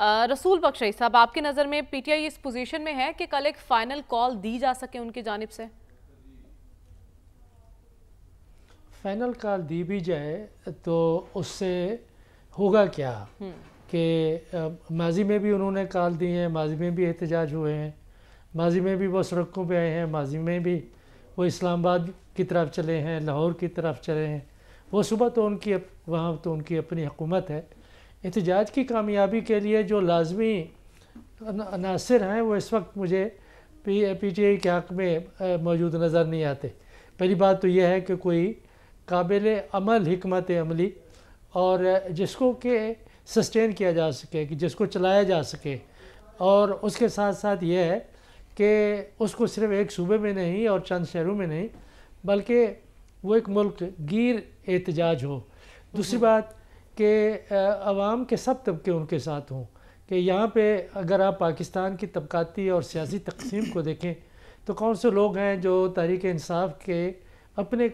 رسول بخش رئیس صاحب، آپ کی نظر میں P T I us position میں ہے کہ کل ایک فائنل کال دی جا سکے ان کی جانب سے؟ فائنل کال دی بھی جائے تو اس سے ہوگا کیا کہ ماضی میں بھی انہوں نے کال دی ہیں، ماضی میں بھی احتجاج ہوئے ہیں، ماضی میں بھی وہ سڑکوں پہ آئے ہیں، ماضی میں بھی وہ اسلام آباد کی طرف چلے ہیں، لاہور کی طرف چلے ہیں. وہ صبح تو وہاں تو ان کی اپنی حکومت ہے. احتجاج کی کامیابی کے لیے جو لازمی عناصر ہیں وہ اس وقت مجھے پی ٹی آئی کے حق میں موجود نظر نہیں آتے. پہلی بات تو یہ ہے کہ کوئی قابل عمل حکمت عملی اور جس کو کہ سسٹین کیا جا سکے، کہ جس کو چلایا جا سکے، اور اس کے ساتھ ساتھ یہ ہے کہ اس کو صرف ایک صوبے میں نہیں اور چند شہروں میں نہیں بلکہ وہ ایک ملک گیر احتجاج ہو. دوسری بات کہ عوام کے سب طبقے ان کے ساتھ ہوں. کہ یہاں پہ اگر آپ پاکستان کی طبقاتی اور سیاسی تقسیم کو دیکھیں تو کون سے لوگ ہیں جو تحریک انصاف کے اپنے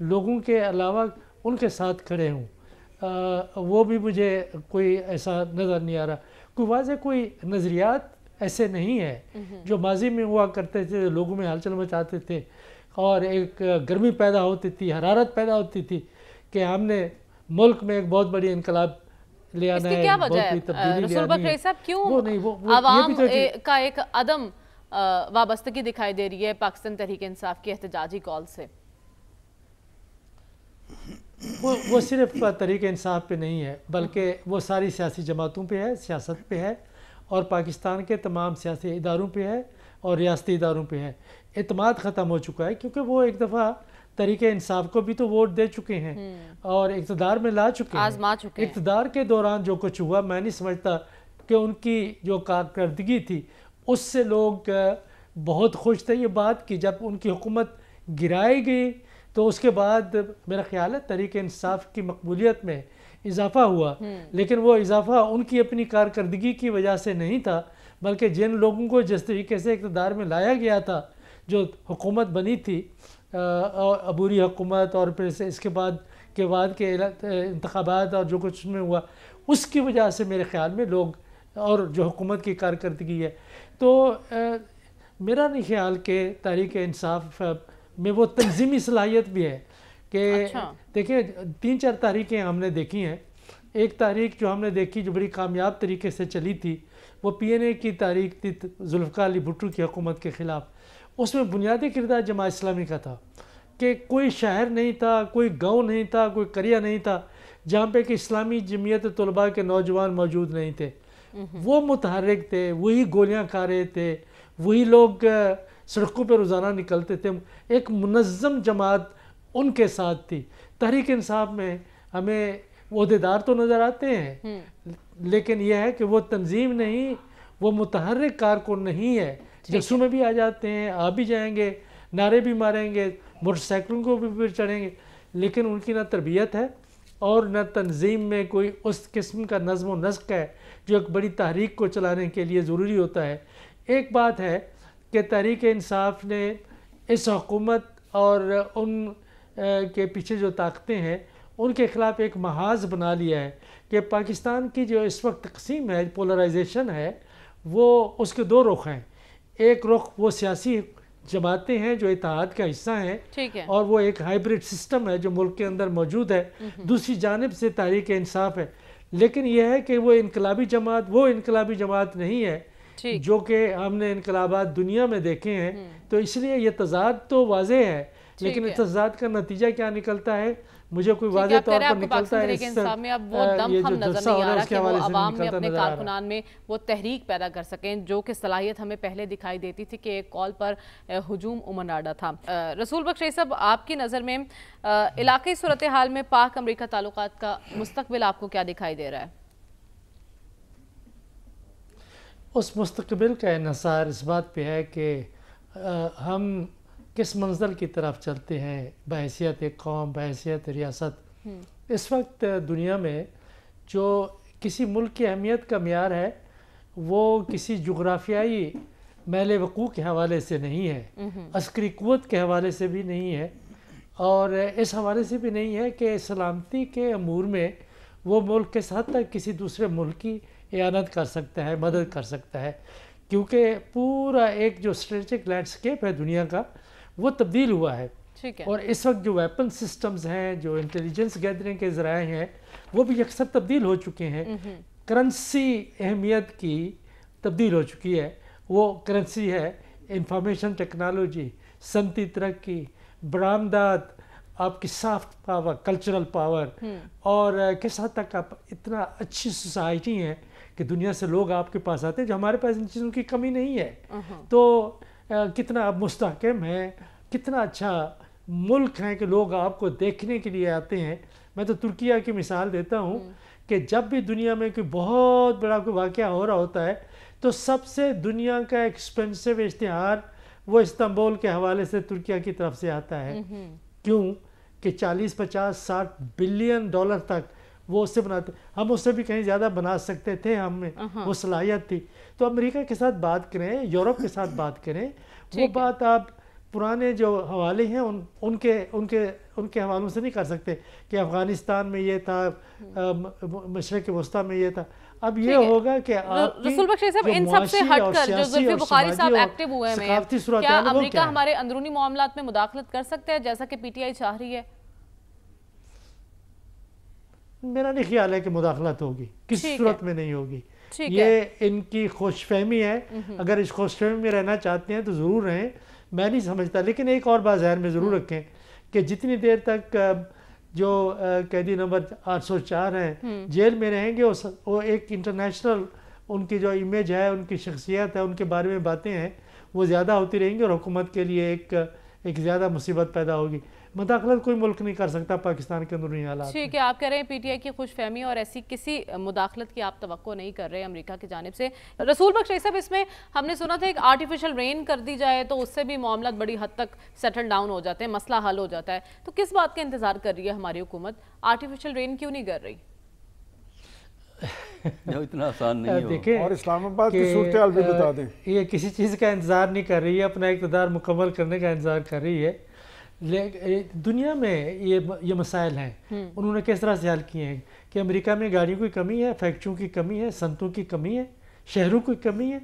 لوگوں کے علاوہ ان کے ساتھ کھڑے ہوں. وہ بھی مجھے کوئی ایسا نظر نہیں آ رہا. کوئی واضح کوئی نظریات ایسے نہیں ہے جو ماضی میں ہوا کرتے تھے، لوگوں میں ہلچل مچاتے تھے اور ایک گرمی پیدا ہوتی تھی، حرارت پیدا ہوتی تھی کہ ہم نے ملک میں ایک بہت بڑی انقلاب لے آنا ہے، بہت بڑی تبدیلی لے آنی ہے. صاحب کیوں عوام کا ایک عدم وابستگی دکھائی دے رہی ہے پاکستان تحریک انصاف کی احتجاجی کال سے؟ وہ صرف تحریک انصاف پہ نہیں ہے بلکہ وہ ساری سیاسی جماعتوں پہ ہے، سیاست پہ ہے اور پاکستان کے تمام سیاسی اداروں پہ ہے اور ریاستی اداروں پہ ہے. اعتماد ختم ہو چکا ہے کیونکہ وہ ایک دفعہ تحریک انصاف کو بھی تو ووٹ دے چکے ہیں اور اقتدار میں لا چکے ہیں. اقتدار کے دوران جو کچھ ہوا میں نہیں سمجھتا کہ ان کی جو کارکردگی تھی اس سے لوگ بہت خوش تھے. یہ بات کہ جب ان کی حکومت گرائی گئی تو اس کے بعد میرا خیال ہے تحریک انصاف کی مقبولیت میں اضافہ ہوا، لیکن وہ اضافہ ان کی اپنی کارکردگی کی وجہ سے نہیں تھا بلکہ جن لوگوں کو جس طریقے سے اقتدار میں لایا گیا تھا، جو حکومت بنی تھی عبوری حکومت اور پھر اس کے بعد کے انتخابات اور جو کچھ میں ہوا اس کی وجہ سے میرے خیال میں لوگ اور جو حکومت کی کارکردگی ہے. تو میرا نہیں خیال کہ تحریک انصاف میں وہ تنظیمی صلاحیت بھی ہے کہ دیکھیں 3-4 تحریکیں ہم نے دیکھی ہیں. ایک تحریک جو ہم نے دیکھی جو بڑی کامیاب طریقے سے چلی تھی وہ پی این اے کی تحریک تھی ذوالفقار علی بھٹو کی حکومت کے خلاف. اس میں بنیادی کردار جماعت اسلامی کا تھا کہ کوئی شہر نہیں تھا، کوئی گاؤں نہیں تھا، کوئی قریہ نہیں تھا جہاں پہ کہ اسلامی جمعیت طلباء کے نوجوان موجود نہیں تھے. وہ متحرک تھے، وہی گولیاں کھا رہے تھے، وہی لوگ سڑکوں پہ روزانہ نکلتے تھے. ایک منظم جماعت ان کے ساتھ تھی. تحریک انصاف میں ہمیں عہدیدار تو نظر آتے ہیں لیکن یہ ہے کہ وہ تنظیم نہیں، وہ متحرک کارکن نہیں ہے. جلسوں میں بھی آ جاتے ہیں، آ بھی جائیں گے، نعرے بھی ماریں گے، موٹر سائیکلوں کو بھی چڑھیں گے، لیکن ان کی نہ تربیت ہے اور نہ تنظیم میں کوئی اس قسم کا نظم و نسق ہے جو ایک بڑی تحریک کو چلانے کے لیے ضروری ہوتا ہے. ایک بات ہے کہ تحریک انصاف نے اس حکومت اور ان کے پیچھے جو طاقتیں ہیں ان کے خلاف ایک محاذ بنا لیا ہے کہ پاکستان کی جو اس وقت تقسیم ہے، پولرائزیشن ہے، وہ اس کے 2 رخ ہیں. ایک رخ وہ سیاسی جماعتیں ہیں جو اتحاد کا حصہ ہیں اور وہ ایک ہائیبرڈ سسٹم ہے جو ملک کے اندر موجود ہے. دوسری جانب سے تحریک انصاف ہے، لیکن یہ ہے کہ وہ انقلابی جماعت نہیں ہے جو کہ ہم نے انقلابات دنیا میں دیکھے ہیں. تو اس لیے یہ تضاد تو واضح ہے لیکن اس تضاد کا نتیجہ کیا نکلتا ہے مجھے کوئی واضح طور پر نکلتا ہے. انصاف میں اب وہ دم ہم نظر نہیں آ رہا کہ وہ عوام میں اپنے کارکنان میں وہ تحریک پیدا کر سکیں جو کہ صلاحیت ہمیں پہلے دکھائی دیتی تھی کہ ایک کال پر ہجوم امن آڈا تھا. رسول بخش رئیس صاحب، آپ کی نظر میں علاقائی صورتحال میں پاک امریکہ تعلقات کا مستقبل آپ کو کیا دکھائی دے رہا ہے؟ اس مستقبل کا انحصار اس بات پہ ہے کہ ہم کس منزل کی طرف چلتے ہیں بحیثیت ایک قوم، بحیثیت ریاست. اس وقت دنیا میں جو کسی ملک کی اہمیت کا معیار ہے وہ کسی جغرافیائی میل وقوع کے حوالے سے نہیں ہے، عسکری قوت کے حوالے سے بھی نہیں ہے اور اس حوالے سے بھی نہیں ہے کہ سلامتی کے امور میں وہ ملک کس حد تک کسی دوسرے ملک کی اعانت کر سکتا ہے، مدد کر سکتا ہے، کیونکہ پورا ایک جو اسٹریٹجک لینڈسکیپ ہے دنیا کا وہ تبدیل ہوا ہے، اور اس وقت جو ویپن سسٹمز ہیں، جو انٹیلیجنس گیدرنگ کے ذرائع ہیں، وہ بھی یکسر تبدیل ہو چکے ہیں۔ کرنسی اہمیت کی تبدیل ہو چکی ہے، وہ کرنسی ہے انفارمیشن ٹیکنالوجی، صنعتی ترقی، برآمدات، آپ کی سافٹ پاور، کلچرل پاور، اور کس حد تک آپ اتنا اچھی سوسائٹی ہیں کہ دنیا سے لوگ آپ کے پاس آتے ہیں، جو ہمارے پاس ان چیزوں کی کمی نہیں ہے۔ تو کتنا آپ مستحکم ہیں، کتنا اچھا ملک ہے کہ لوگ آپ کو دیکھنے کے لیے آتے ہیں۔ میں تو ترکیہ کی مثال دیتا ہوں کہ جب بھی دنیا میں کوئی بہت بڑا کوئی واقعہ ہو رہا ہوتا ہے تو سب سے دنیا کا ایکسپینسو اشتہار وہ استنبول کے حوالے سے ترکیہ کی طرف سے آتا ہے۔ کیوں کہ 40-50-60 بلین ڈالر تک وہ اس سے بناتے، ہم اس سے بھی کہیں زیادہ بنا سکتے تھے، ہم میں وہ صلاحیت تھی۔ تو امریکہ کے ساتھ بات کریں، یورپ کے ساتھ بات کریں، وہ بات آپ پرانے جو حوالے ہیں ان کے حوالوں سے نہیں کر سکتے کہ افغانستان میں یہ تھا، مشرق وسطیٰ میں یہ تھا۔ اب یہ ہوگا کہ آپ رسول بخش صاحب ان سب سے ہٹ کر جو زلفی بخاری صاحب ایکٹیو ہوئے ہیں، کیا امریکہ ہمارے اندرونی معاملات میں مداخلت کر سکتا ہے جیسا کہ پی ٹی آئی چاہ رہی ہے؟ میرا نہیں خیال ہے کہ مداخلت ہوگی، کسی صورت میں نہیں ہوگی۔ یہ ان کی خوش فہمی ہے، اگر اس خوش فہمی میں رہنا چاہتے ہیں تو ضرور رہیں، میں نہیں سمجھتا۔ لیکن ایک اور بات ذہن میں ضرور رکھیں کہ جتنی دیر تک جو قیدی نمبر 804 ہیں جیل میں رہیں گے، وہ ایک انٹرنیشنل ان کی جو امیج ہے، ان کی شخصیت ہے، ان کے بارے میں باتیں ہیں، وہ زیادہ ہوتی رہیں گی اور حکومت کے لیے ایک زیادہ مصیبت پیدا ہوگی۔ مداخلت کوئی ملک نہیں کر سکتا پاکستان کے اندرونی حالات۔ ٹھیک ہے، آپ کہہ رہے ہیں پی ٹی آئی کی خوش فہمی اور ایسی کسی مداخلت کی آپ توقع نہیں کر رہے امریکہ کی جانب سے۔ رسول بخش صاحب، اس میں ہم نے سنا تھا ایک آرٹیفیشل رین کر دی جائے تو اس سے بھی معاملات بڑی حد تک سیٹل ڈاؤن ہو جاتے ہیں، مسئلہ حل ہو جاتا ہے، تو کس بات کا انتظار کر رہی ہے ہماری حکومت؟ آرٹیفیشل رین کیوں نہیں کر رہی؟ اتنا آسان نہیں ہے۔ دیکھیں، اور اسلام آباد کی صورتحال بھی بتا دیں۔ یہ کسی چیز کا انتظار نہیں کر رہی ہے، اپنا اقتدار مکمل کرنے کا انتظار کر رہی ہے۔ دنیا میں یہ مسائل ہیں، انہوں نے کس طرح سے حل کیے ہیں کہ امریکہ میں گاڑیوں کی کمی ہے، فیکٹریوں کی کمی ہے، صنعتوں کی کمی ہے، شہروں کی کمی ہے،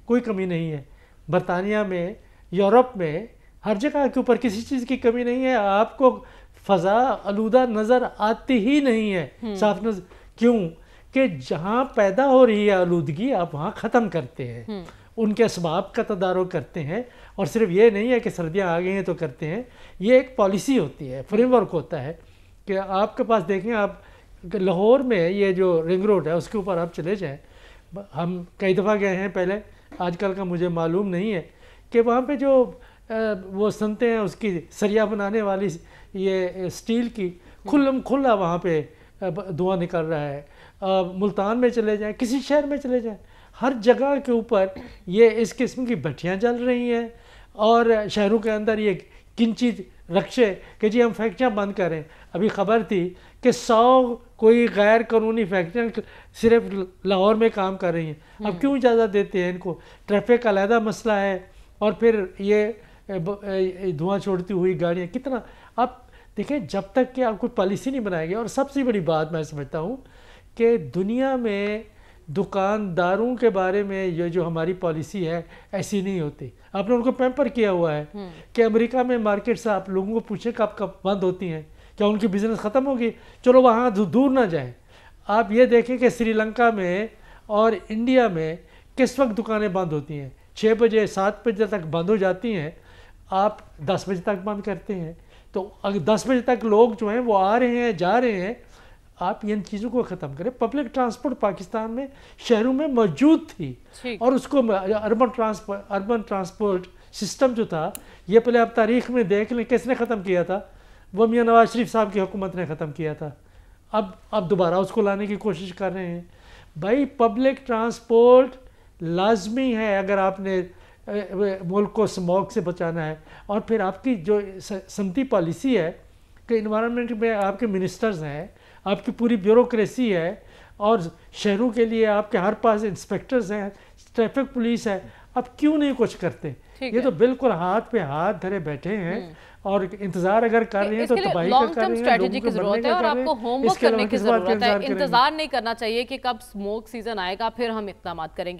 کوئی کمی نہیں ہے۔ برطانیہ میں، یورپ میں، ہر جگہ کے اوپر کسی چیز کی کمی نہیں ہے۔ آپ کو فضا آلودہ نظر آتی ہی نہیں ہے، صاف نظر۔ کیوں کہ جہاں پیدا ہو رہی ہے آلودگی آپ وہاں ختم کرتے ہیں، ان کے اسباب کا تدارک کرتے ہیں، اور صرف یہ نہیں ہے کہ سردیاں آ گئی ہیں تو کرتے ہیں، یہ ایک پالیسی ہوتی ہے، فریم ورک ہوتا ہے کہ آپ کے پاس دیکھیں، آپ لاہور میں یہ جو رنگ روڈ ہے اس کے اوپر آپ چلے جائیں، ہم کئی دفعہ گئے ہیں پہلے، آج کل کا مجھے معلوم نہیں ہے کہ وہاں پہ جو وہ صنعتیں ہیں اس کی سریا بنانے والی یہ اسٹیل کی کھلا وہاں پہ دھواں نکل رہا ہے۔ ملتان میں چلے جائیں، کسی شہر میں چلے جائیں، ہر جگہ کے اوپر یہ اس قسم کی بھٹیاں جل رہی ہیں، اور شہروں کے اندر یہ کنچی رکشے کہ جی ہم فیکٹریاں بند کریں۔ ابھی خبر تھی کہ 100 کوئی غیر قانونی فیکٹریاں صرف لاہور میں کام کر رہی ہیں۔ اب کیوں اجازت دیتے ہیں ان کو؟ ٹریفک کا علیحدہ مسئلہ ہے، اور پھر یہ دھواں چھوڑتی ہوئی گاڑیاں کتنا۔ آپ دیکھیں، جب تک کہ آپ کوئی پالیسی نہیں بنائے گی، اور سب سے بڑی بات میں سمجھتا ہوں کہ دنیا میں دکانداروں کے بارے میں یہ جو ہماری پالیسی ہے ایسی نہیں ہوتی۔ آپ نے ان کو پیمپر کیا ہوا ہے کہ امریکہ میں مارکیٹ سے آپ لوگوں کو پوچھیں کب بند ہوتی ہیں، کیا ان کی بزنس ختم ہوگی؟ چلو وہاں دور نہ جائیں، آپ یہ دیکھیں کہ سری لنکا میں اور انڈیا میں کس وقت دکانیں بند ہوتی ہیں، 6 بجے 7 بجے تک بند ہو جاتی ہیں، آپ 10 بجے تک بند کرتے ہیں۔ تو اگر 10 بجے تک لوگ جو ہیں وہ آ رہے ہیں، جا رہے ہیں، آپ ان چیزوں کو ختم کریں۔ پبلک ٹرانسپورٹ پاکستان میں شہروں میں موجود تھی، اور اس کو اربن ٹرانسپورٹ سسٹم جو تھا، یہ پہلے آپ تاریخ میں دیکھ لیں کس نے ختم کیا تھا؟ وہ میاں نواز شریف صاحب کی حکومت نے ختم کیا تھا۔ اب دوبارہ اس کو لانے کی کوشش کر رہے ہیں۔ بھائی پبلک ٹرانسپورٹ لازمی ہے اگر آپ نے ملک کو اسموگ سے بچانا ہے، اور پھر آپ کی جو صنعتی پالیسی ہے کہ انوائرمنٹ میں آپ کے منسٹرز ہیں، آپ کی پوری بیوروکریسی ہے، اور شہروں کے لیے آپ کے ہر پاس انسپیکٹرز ہیں، ٹریفک پولیس ہے، آپ کیوں نہیں کچھ کرتے؟ یہ تو بالکل ہاتھ پہ ہاتھ دھرے بیٹھے ہیں اور انتظار اگر کر رہے ہیں تو تباہی کا کر رہے ہیں، اسٹریٹجی کی ضرورت ہے اور آپ کو ہوم ورک کرنے کی ضرورت ہے. انتظار نہیں کرنا چاہیے کہ کب اسموک سیزن آئے گا پھر ہم اقدامات کریں گے.